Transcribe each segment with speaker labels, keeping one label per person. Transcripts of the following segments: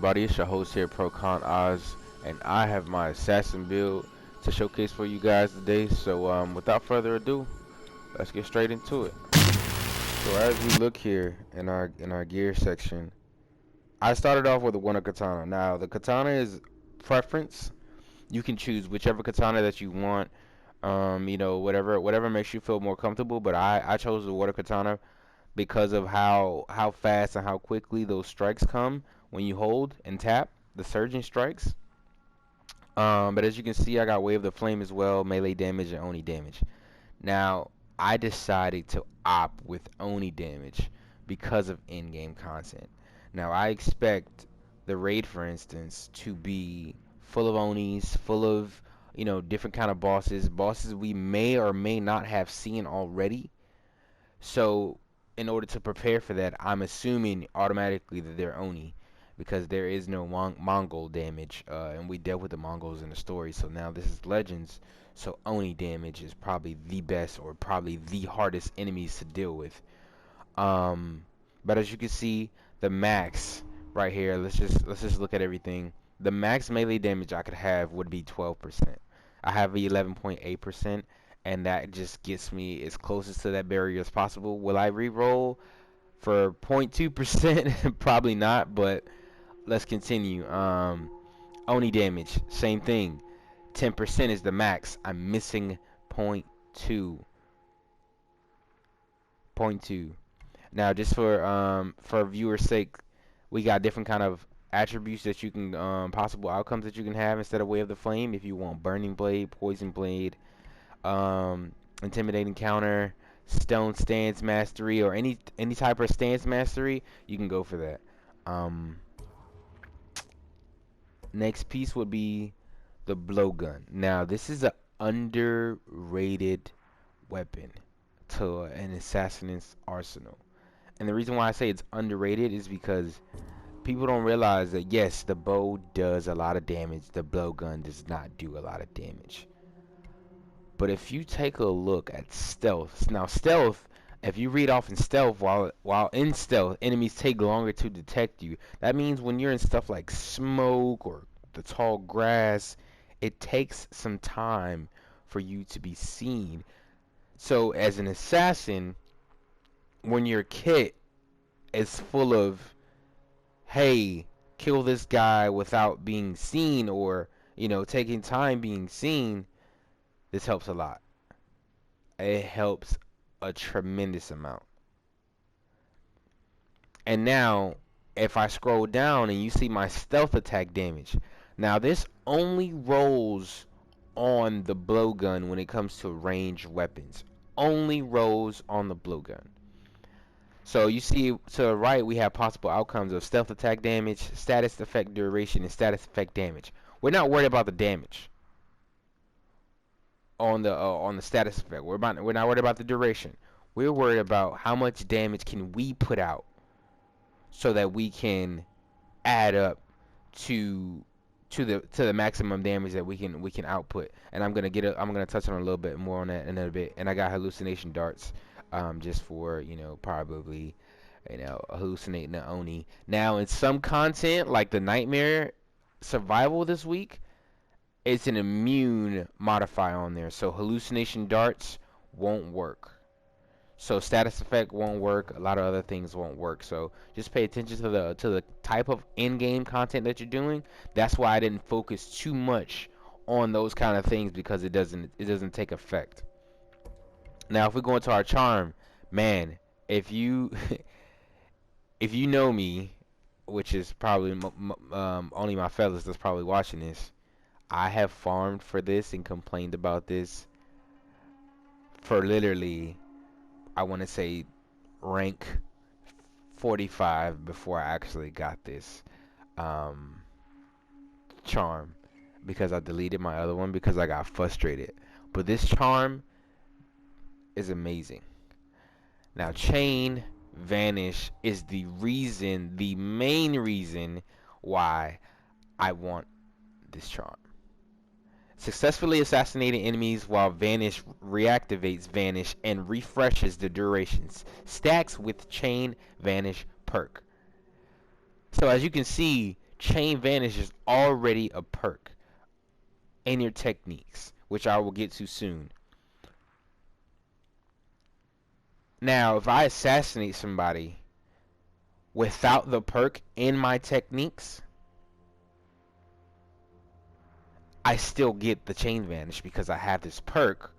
Speaker 1: everybody? It's your host here, Oz, and I have my assassin build to showcase for you guys today. So, without further ado, let's get straight into it. So, as we look here in our gear section, I started off with a Wonder Katana. Now, the katana is preference. You can choose whichever katana that you want. Whatever makes you feel more comfortable. But I chose the Water Katana because of how fast and how quickly those strikes come when you hold and tap the surging strikes. But as you can see, I got Wave the Flame as well, melee damage and Oni damage. Now, I decided to opt with Oni damage because of in-game content. Now, I expect the raid, for instance, to be full of Onis, full of, different kind of bosses we may or may not have seen already. So, in order to prepare for that, I'm assuming automatically that they're Oni because there is no Mongol damage, and we dealt with the Mongols in the story. So now this is Legends, so Oni damage is probably the best or probably the hardest enemies to deal with. But as you can see, the max right here. Let's just look at everything. The max melee damage I could have would be 12%. I have 11.8%, and that just gets me as closest to that barrier as possible. Will I re-roll for 0.2%? Probably not, but let's continue. Oni damage, same thing. 10% is the max. I'm missing 0.2. 0.2. Now, just for viewers' sake, we got different kind of attributes that you can possible outcomes that you can have instead of Way of the Flame. If you want Burning Blade, Poison Blade, Intimidating Counter, Stone Stance Mastery, or any type of stance mastery, you can go for that. Next piece would be the blowgun. Now, this is an underrated weapon to an assassin's arsenal. And the reason why I say it's underrated is because people don't realize that yes, the bow does a lot of damage. The blowgun does not do a lot of damage. But if you take a look at stealth, now stealth, if you read off in stealth, while in stealth, enemies take longer to detect you. That means when you're in stuff like smoke or the tall grass, it takes some time for you to be seen. So as an assassin, when your kit is full of, hey, kill this guy without being seen, or taking time being seen, this helps a lot. It helps a tremendous amount. And now, if I scroll down and you see my stealth attack damage, now this only rolls on the blowgun when it comes to ranged weapons. Only rolls on the blowgun. So you see to the right we have possible outcomes of stealth attack damage, status effect duration, and status effect damage. We're not worried about the damage on the status effect. We're not worried about the duration. We're worried about how much damage can we put out so that we can add up to the maximum damage that we can output. And I'm gonna touch on a little bit more on that in a bit. And I got hallucination darts, just for probably hallucinating the Oni. Now in some content like the Nightmare Survival this week, it's an immune modifier on there, so hallucination darts won't work. So status effect won't work. A lot of other things won't work. So just pay attention to the type of in-game content that you're doing. That's why I didn't focus too much on those kind of things, because it doesn't take effect. Now, if we go into our charm, man, if you if you know me, which is probably only my fellas that's probably watching this, I have farmed for this and complained about this for literally, I want to say, rank 45 before I actually got this charm, because I deleted my other one because I got frustrated. But this charm is amazing. Now, chain vanish is the main reason why I want this charm. Successfully assassinating enemies while vanish reactivates vanish and refreshes the durations. Stacks with chain vanish perk. So as you can see, Chain Vanish is already a perk in your techniques, which I will get to soon. Now, if I assassinate somebody without the perk in my techniques, I still get the Chain Vanish because I have this perk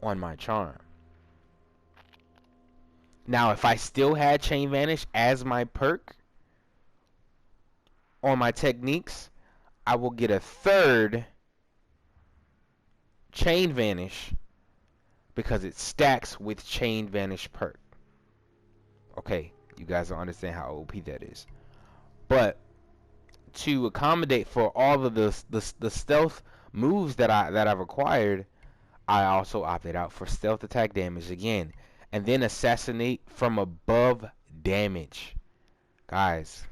Speaker 1: on my charm. Now, if I still had Chain Vanish as my perk on my techniques, I will get a third Chain Vanish because it stacks with Chain Vanish perk. Okay, you guys don't understand how OP that is. But to accommodate for all of the stealth moves that I've acquired, I also opted out for stealth attack damage again, and then assassinate from above damage. Guys,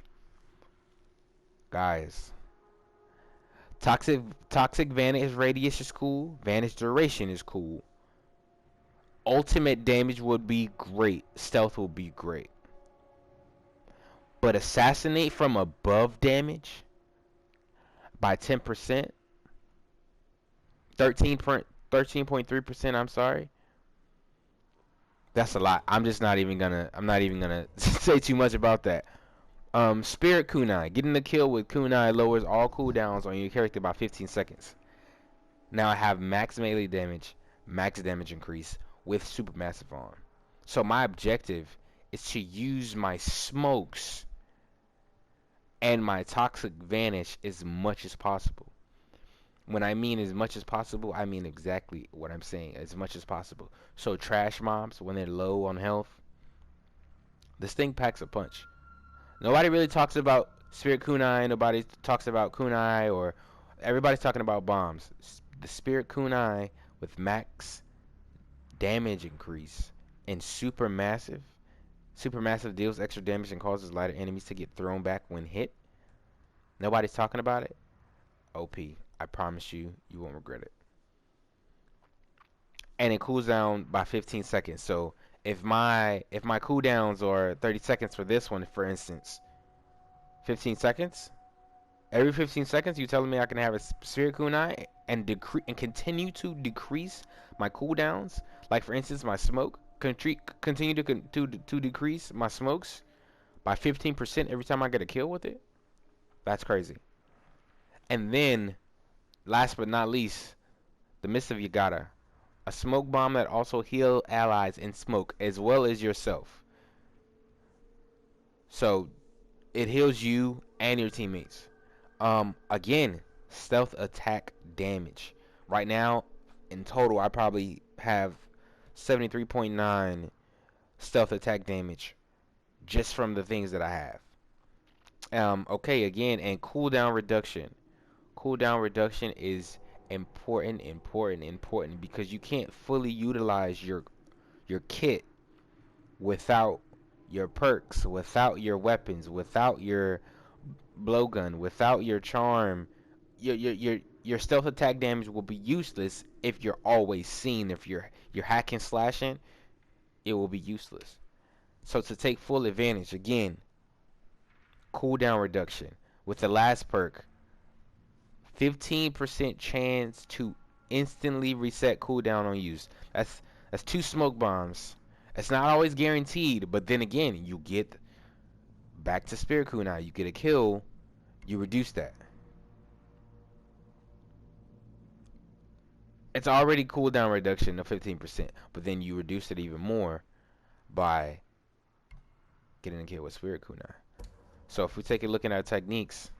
Speaker 1: toxic vanish radius is cool. Vanish duration is cool. Ultimate damage would be great. Stealth will be great. But assassinate from above damage by 10%, 13.3%, I'm sorry. That's a lot. I'm not even gonna say too much about that. Spirit Kunai. Getting the kill with Kunai lowers all cooldowns on your character by 15 seconds. Now I have max melee damage, max damage increase with supermassive on. So my objective is to use my smokes and my toxic vanish as much as possible. When I mean as much as possible, I mean exactly what I'm saying, as much as possible. So trash mobs, when they're low on health, this thing packs a punch. Nobody really talks about Spirit Kunai, nobody talks about Kunai, or everybody's talking about bombs. The Spirit Kunai with max damage increase and supermassive deals extra damage and causes lighter enemies to get thrown back when hit. Nobody's talking about it. OP. I promise you, you won't regret it. And it cools down by 15 seconds. So if my cooldowns are 30 seconds for this one, for instance, 15 seconds. Every 15 seconds, you telling me I can have a Spirit Kunai and continue to decrease my cooldowns? Like for instance, my smoke continue to decrease my smokes by 15% every time I get a kill with it. That's crazy. And then, last but not least, the Mist of Yagata, a smoke bomb that also heals allies in smoke as well as yourself. So it heals you and your teammates. Again, stealth attack damage. Right now, in total, I probably have 73.9 stealth attack damage just from the things that I have. Okay, again, and cooldown reduction. Cooldown reduction is important because you can't fully utilize your kit without your perks, without your weapons, without your blowgun, without your charm. Your stealth attack damage will be useless if you're always seen. If you're hacking slashing, it will be useless. So to take full advantage, again, cooldown reduction with the last perk, 15% chance to instantly reset cooldown on use. That's 2 smoke bombs. It's not always guaranteed, but then again, you get back to Spirit Kunai. You get a kill, you reduce that. It's already cooldown reduction of 15%, but then you reduce it even more by getting a kill with Spirit Kunai. So if we take a look at our techniques,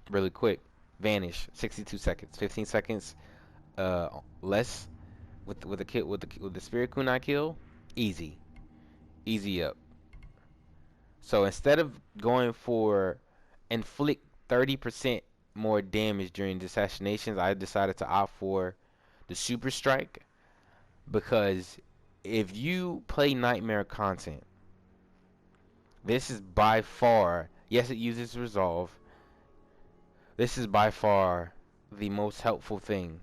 Speaker 1: really quick, vanish 62 seconds, 15 seconds less with the Spirit Kunai kill, easy up. So instead of going for inflict 30% more damage during the assassinations, I decided to opt for the super strike, because if you play nightmare content, this is by far, yes, it uses resolve, this is by far the most helpful thing.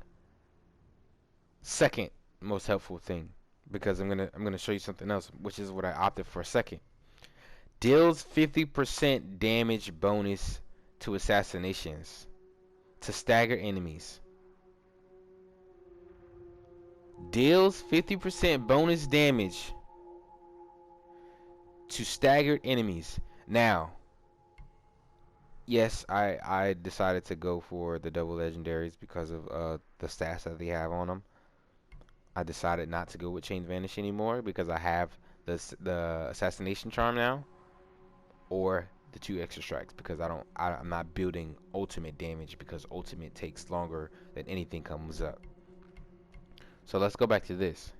Speaker 1: Second most helpful thing, because I'm gonna show you something else, which is what I opted for second. Deals 50% damage bonus to assassinations. To stagger enemies. Deals 50% bonus damage to staggered enemies. Now, yes, I decided to go for the double legendaries because of the stats that they have on them. I decided not to go with Chain Vanish anymore because I have the assassination charm now, or the 2 extra strikes because I'm not building ultimate damage because ultimate takes longer than anything comes up. So let's go back to this.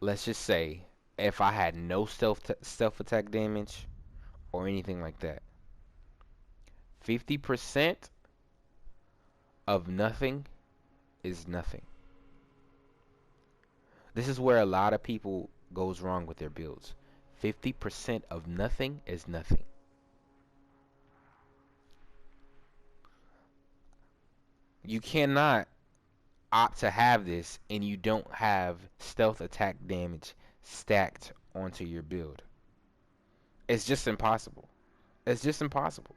Speaker 1: Let's just say if I had no stealth attack damage or anything like that, 50% of nothing is nothing. This is where a lot of people goes wrong with their builds. 50% of nothing is nothing. You cannot opt to have this and you don't have stealth attack damage stacked onto your build. It's just impossible. It's just impossible.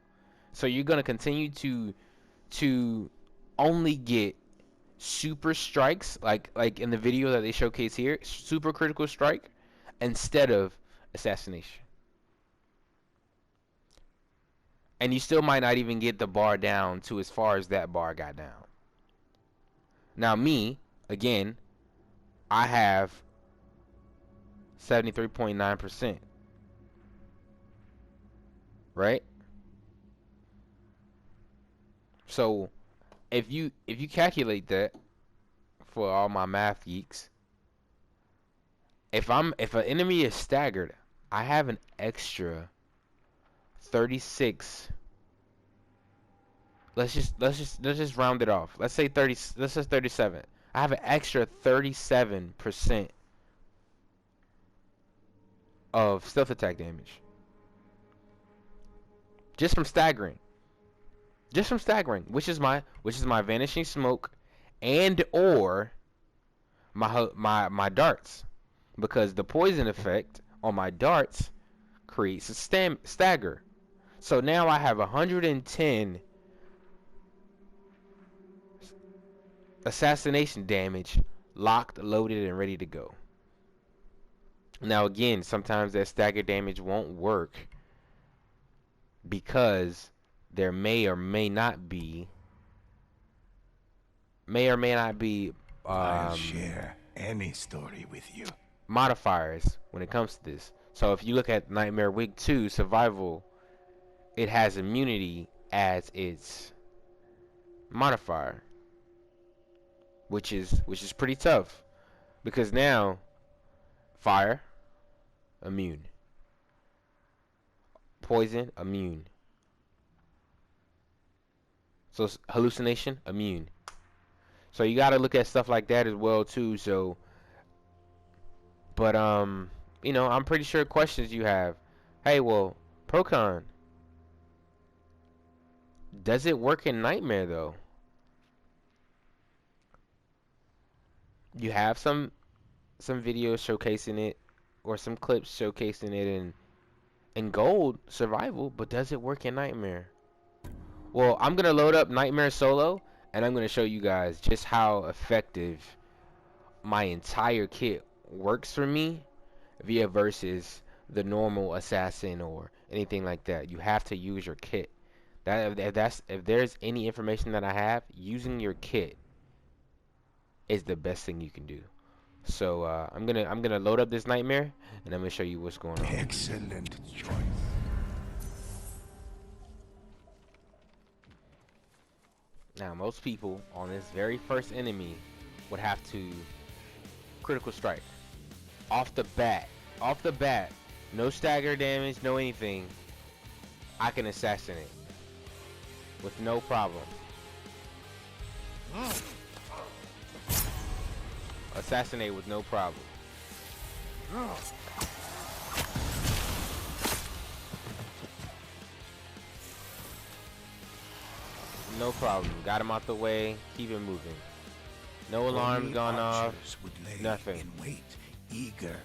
Speaker 1: So you're gonna continue to only get super strikes, like in the video that they showcase here, super critical strike instead of assassination. And you still might not even get the bar down to as far as that bar got down. Now me, again, I have 73.9%. Right? So if you calculate that for all my math geeks, if an enemy is staggered, I have an extra 36. Let's just round it off. Let's say 30. Let's say 37. I have an extra 37% of stealth attack damage just from staggering. Just from staggering, which is my vanishing smoke, and or my darts, because the poison effect on my darts creates a stagger. So now I have 110 assassination damage locked, loaded, and ready to go. Now again, sometimes that stagger damage won't work because there may or may not be
Speaker 2: I'll share any story with you.
Speaker 1: modifiers when it comes to this. So if you look at Nightmare Wig 2 Survival, it has immunity as its modifier, which is pretty tough because now fire immune, poison immune, so hallucination immune. So you got to look at stuff like that as well too. So, but you know, I'm pretty sure questions you have. Hey, well, Procon, does it work in Nightmare though? You have some videos showcasing it, or some clips showcasing it in Gold Survival, but does it work in Nightmare? Well, I'm gonna load up Nightmare Solo, and I'm gonna show you guys just how effective my entire kit works for me via versus the normal assassin or anything like that. You have to use your kit. If there's any information that I have, using your kit is the best thing you can do. So I'm gonna load up this Nightmare, and I'm gonna show you what's going on.
Speaker 2: Excellent choice.
Speaker 1: Now most people on this very first enemy would have to critical strike off the bat. No stagger damage, no anything. I can assassinate with no problem. Assassinate with no problem. No problem. Got him out the way. Keep it moving. No alarms gone off.
Speaker 2: Would lay
Speaker 1: Nothing.
Speaker 2: in wait, eager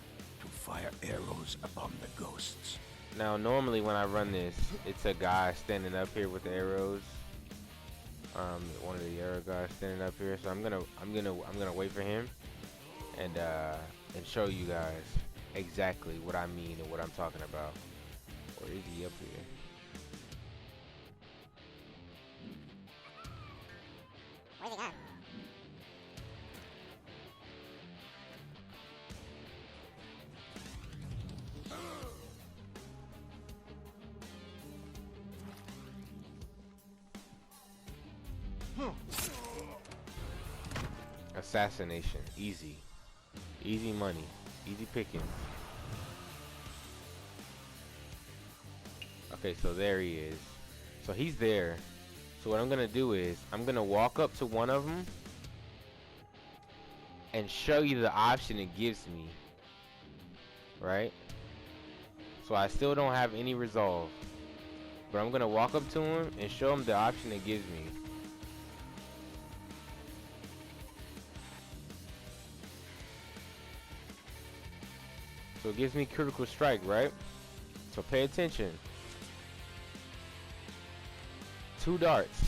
Speaker 2: to fire arrows upon the ghosts.
Speaker 1: Now, normally when I run this, it's a guy standing up here with the arrows. One of the arrow guys standing up here. So I'm gonna wait for him and show you guys exactly what I mean and what I'm talking about. Or is he up here?
Speaker 3: Where's he gone?
Speaker 1: Assassination, easy money, easy picking. Okay, so there he is. So he's there. So what I'm gonna do is I'm gonna walk up to one of them and show you the option it gives me, right? So I still don't have any resolve, but I'm gonna walk up to him and show him the option it gives me. So it gives me critical strike, right? So pay attention. 2 darts.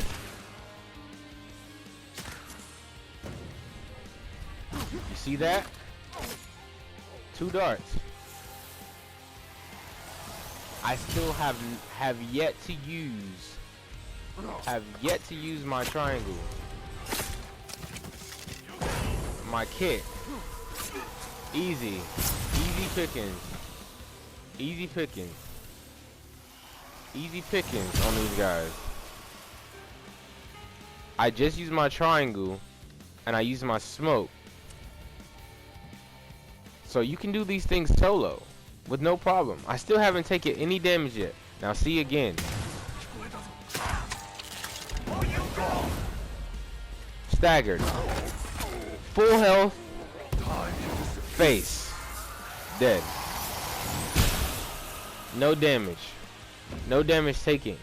Speaker 1: You see that? 2 darts. I still have yet to use my triangle. My kit. Easy pickings. Easy pickings on these guys. I just used my triangle and I used my smoke. So you can do these things solo with no problem. I still haven't taken any damage yet. Now see again. Staggered. Full health. Face. Dead. No damage. No damage taken.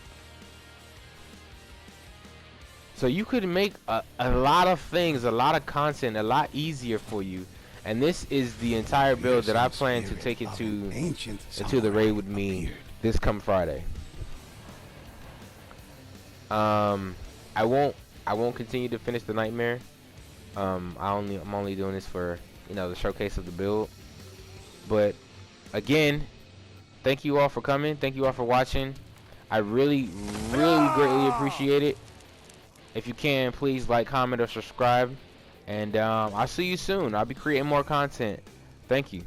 Speaker 1: So you could make a lot of things, a lot of content, a lot easier for you. And this is the entire build that I plan to take into the raid with me this come Friday. I won't continue to finish the nightmare. I'm only doing this for, you know, the showcase of the build. But again, thank you all for coming. Thank you all for watching. I really greatly appreciate it. If you can, please like, comment, or subscribe. And I'll see you soon. I'll be creating more content. Thank you.